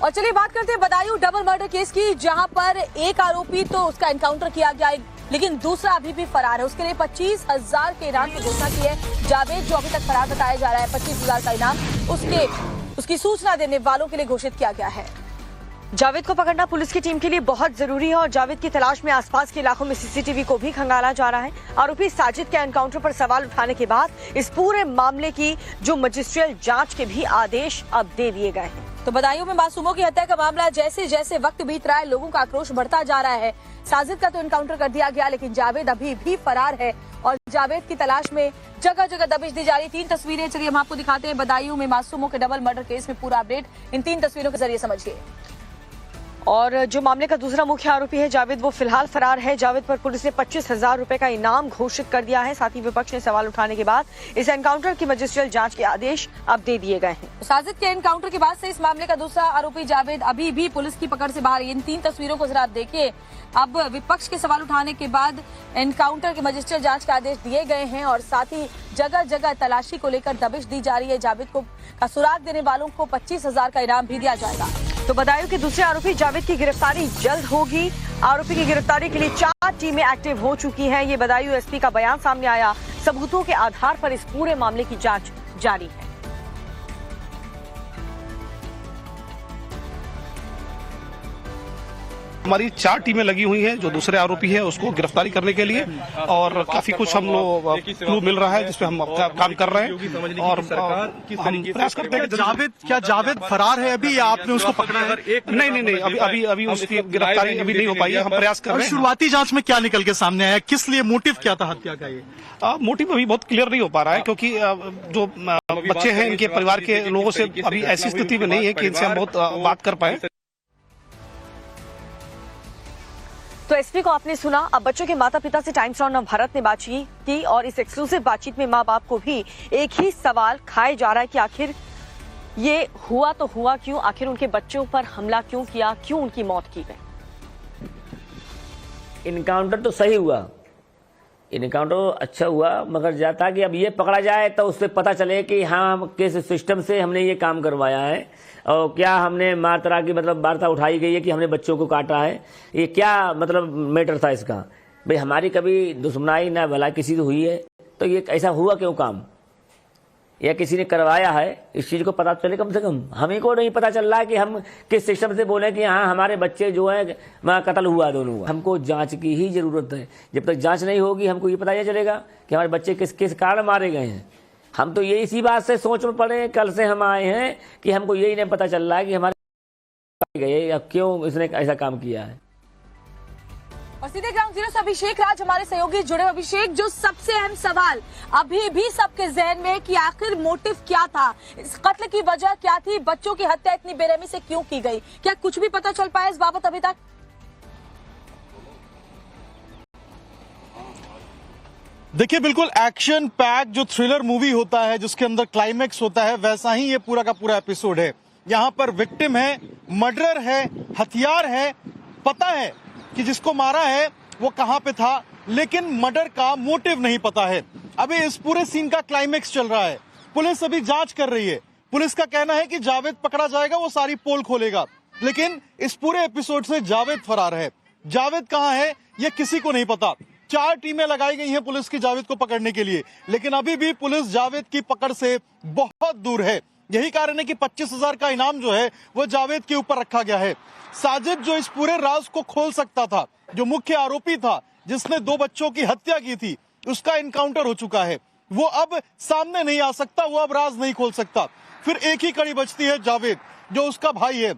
और चलिए बात करते हैं बदायूं डबल मर्डर केस की, जहां पर एक आरोपी तो उसका एनकाउंटर किया गया, लेकिन दूसरा अभी भी फरार है। उसके लिए 25,000 के इनाम की घोषणा की है जावेद, जो अभी तक फरार बताया जा रहा है। 25,000 का इनाम उसकी सूचना देने वालों के लिए घोषित किया गया है। जावेद को पकड़ना पुलिस की टीम के लिए बहुत जरूरी है और जावेद की तलाश में आसपास के इलाकों में सीसीटीवी को भी खंगाला जा रहा है। आरोपी साजिद के एनकाउंटर पर सवाल उठाने के बाद इस पूरे मामले की जो मजिस्ट्रियल जांच के भी आदेश अब दे दिए गए हैं। तो बदायूं में मासूमों की हत्या का मामला जैसे जैसे वक्त बीत रहा है, लोगों का आक्रोश बढ़ता जा रहा है। साजिद का तो एनकाउंटर कर दिया गया, लेकिन जावेद अभी भी फरार है और जावेद की तलाश में जगह जगह दबिश दी जा रही। 3 तस्वीरें चलिए हम आपको दिखाते हैं बदायूं में मासूमों के डबल मर्डर केस में पूरा अपडेट इन 3 तस्वीरों के जरिए समझिए। और जो मामले का दूसरा मुख्य आरोपी है जावेद, वो फिलहाल फरार है। जावेद पर पुलिस ने 25,000 रुपए का इनाम घोषित कर दिया है। साथ ही विपक्ष ने सवाल उठाने के बाद इस एनकाउंटर की मजिस्ट्रियल जांच के आदेश अब दे दिए गए हैं। साजिद के एनकाउंटर के बाद से इस मामले का दूसरा आरोपी जावेद अभी भी पुलिस की पकड़ से बाहर है। इन 3 तस्वीरों को जरा आप देखिए। अब विपक्ष के सवाल उठाने के बाद एनकाउंटर की मजिस्ट्रियल जांच के आदेश दिए गए हैं और साथ ही जगह जगह तलाशी को लेकर दबिश दी जा रही है। जावेद को का सुराग देने वालों को 25,000 का इनाम भी दिया जाएगा। तो बदायूं के दूसरे आरोपी जावेद की गिरफ्तारी जल्द होगी। आरोपी की गिरफ्तारी के लिए 4 टीमें एक्टिव हो चुकी हैं। ये बदायूं एसपी का बयान सामने आया। सबूतों के आधार पर इस पूरे मामले की जांच जारी है। हमारी 4 टीमें लगी हुई हैं जो दूसरे आरोपी है उसको गिरफ्तारी करने के लिए, और काफी कुछ हम लोग क्लू मिल रहा है जिसपे हम काम कर रहे हैं और हम प्रयास करते हैं कि जावेद फरार है अभी या आपने उसको पकड़ा है? नहीं, अभी उसकी गिरफ्तारी अभी नहीं हो पाई है। हम प्रयास कर रहे हैं। शुरुआती जांच में क्या निकल के सामने आया, किस लिए, मोटिव क्या था हत्या का? ये मोटिव अभी बहुत क्लियर नहीं हो पा रहा है, क्योंकि जो बच्चे हैं इनके परिवार के लोगों से अभी ऐसी स्थिति में नहीं है कि इनसे हम बहुत बात कर पाए। तो एसपी को आपने सुना। अब बच्चों के माता पिता से टाइम्स ऑन भारत ने बातचीत की और इस एक्सक्लूसिव बातचीत में माँ बाप को भी एक ही सवाल खाए जा रहा है कि आखिर ये हुआ तो हुआ क्यों, आखिर उनके बच्चों पर हमला क्यों किया, क्यों उनकी मौत की गई। इनकाउंटर तो सही हुआ, इनकाउंटर अच्छा हुआ, मगर जाता कि अब ये पकड़ा जाए तो उससे पता चले कि हाँ हम किस सिस्टम से हमने ये काम करवाया है और क्या हमने मात्रा की मतलब वार्ता उठाई गई है कि हमने बच्चों को काटा है, ये क्या मतलब मैटर था इसका। भाई हमारी कभी दुश्मनाई ना भला किसी से हुई है, तो ये ऐसा हुआ क्यों काम, या किसी ने करवाया है, इस चीज़ को पता चले। कम से कम हमें को नहीं पता चल रहा है कि हम किस सिस्टम से बोले कि हाँ हमारे बच्चे जो है कत्ल हुआ दोनों हुआ। हमको जांच की ही जरूरत है। जब तक जांच नहीं होगी हमको ये पता नहीं चलेगा कि हमारे बच्चे किस किस कारण मारे गए हैं। हम तो यही इसी बात से सोच में पड़े, कल से हम आए हैं कि हमको यही नहीं पता चल रहा है कि हमारे गए अब क्यों इसने ऐसा काम किया है। और सीधे ग्राउंड जीरो से अभिषेक राज हमारे सहयोगी जुड़े। अभिषेक, जो सबसे अहम सवाल अभी भी सबके जहन में कि आखिर मोटिव क्या था, इस कत्ल की वजह क्या थी, बच्चों की हत्या इतनी बेरहमी से क्यों की गई, क्या कुछ भी पता चल पाया इस बाबत अभी तक? देखिए, बिल्कुल एक्शन पैक जो थ्रिलर मूवी होता है जिसके अंदर क्लाइमेक्स होता है, वैसा ही ये पूरा का पूरा एपिसोड है। यहाँ पर विक्टिम है, मर्डरर है, हथियार है, पता है कि जिसको मारा है वो कहां पे था, लेकिन मर्डर का मोटिव नहीं पता है। अभी इस पूरे सीन का क्लाइमेक्स चल रहा है, पुलिस अभी जांच कर रही है। पुलिस का कहना है कि जावेद पकड़ा जाएगा, वो सारी पोल खोलेगा, लेकिन इस पूरे एपिसोड से जावेद फरार है। जावेद कहां है ये किसी को नहीं पता। 4 टीमें लगाई गई हैं पुलिस की जावेद को पकड़ने के लिए, लेकिन अभी भी पुलिस जावेद की पकड़ से बहुत दूर है। यही कारण है कि 25,000 का इनाम जो है वो जावेद के ऊपर रखा गया है। साजिद जो इस पूरे राज को खोल सकता था, जो मुख्य आरोपी था जिसने 2 बच्चों की हत्या की थी, उसका इनकाउंटर हो चुका है। वो अब सामने नहीं आ सकता, वो अब राज नहीं खोल सकता। फिर एक ही कड़ी बचती है जावेद, जो उसका भाई है,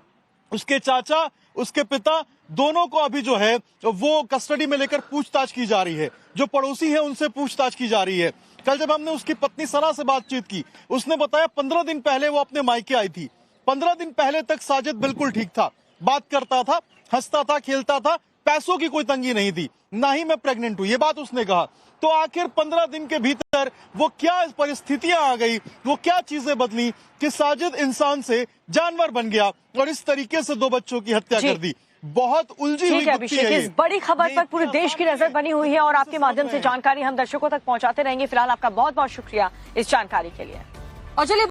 उसके चाचा, उसके पिता, दोनों को अभी जो है वो कस्टडी में लेकर पूछताछ की जा रही है। जो पड़ोसी है उनसे पूछताछ की जा रही है। कल जब हमने उसकी पत्नी सना से बातचीत की, उसने बताया 15 दिन पहले वो अपने मायके आई थी। 15 दिन पहले तक साजिद बिल्कुल ठीक था, बात करता था, हंसता था, खेलता था, पैसों की कोई तंगी नहीं थी, ना ही मैं प्रेग्नेंट हूं, ये बात उसने कहा। तो आखिर 15 दिन के भीतर वो क्या परिस्थितियां आ गई, वो क्या चीजें बदली कि साजिद इंसान से जानवर बन गया और इस तरीके से 2 बच्चों की हत्या कर दी। बहुत उलझी हुई गुत्थी है। इस बड़ी खबर पर पूरे देश की नजर बनी हुई है और आपके माध्यम से जानकारी हम दर्शकों तक पहुंचाते रहेंगे। फिलहाल आपका बहुत बहुत शुक्रिया इस जानकारी के लिए। और चलिए